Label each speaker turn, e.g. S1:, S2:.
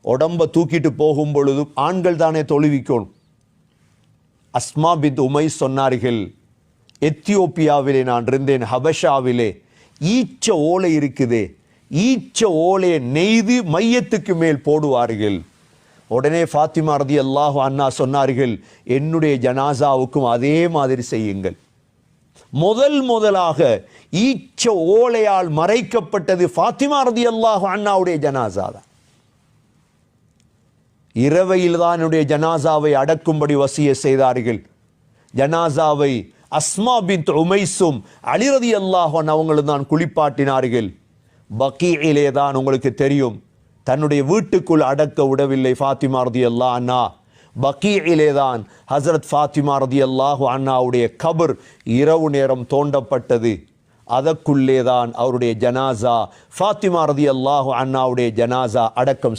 S1: உடம்பை தூக்கிட்டு போகும் பொழுது ஆண்கள் தானே தொழுவிக்கணும். அஸ்மா பின் உமைஸ் சொன்னார்கள், எத்தியோப்பியாவிலே நான் இருந்தேன், ஹபஷாவிலே ஈச்ச ஓலை இருக்குதே, ஈச்ச ஓலையை நெய்து மையத்துக்கு மேல் போடுவார்கள். உடனே ஃபாத்திமா ரலியல்லாஹு அன்ஹா சொன்னார்கள், என்னுடைய ஜனாசாவுக்கும் அதே மாதிரி செய்யுங்கள். முதலாக ஈச்ச ஓலையால் மறைக்கப்பட்டது ஃபாத்திமா ரலியல்லாஹு அன்ஹாவுடைய ஜனாசா தான். இரவையில் தான் என்னுடைய ஜனாசாவை அடக்கும்படி வசிய செய்தார்கள். ஜனாசாவை அஸ்மா பின் உமைஸும் அலி ரலியல்லாஹு அன்ஹு அவங்களும் தான் குளிப்பாட்டினார்கள். பக்கீயிலே தான் உங்களுக்கு தெரியும், தன்னுடைய வீட்டுக்குள் அடக்க விடவில்லை ஃபாத்திமா ரலியல்லாஹு அன்ஹா. பக்கீயிலே தான் ஹஸரத் ஃபாத்திமா ரலியல்லாஹு அன்ஹாவுடைய கபர் இரவு நேரம் தோண்டப்பட்டது. அதற்குள்ளே தான் அவருடைய ஜனாசா, ஃபாத்திமா ரலியல்லாஹு அன்ஹாவுடைய ஜனாசா அடக்கம்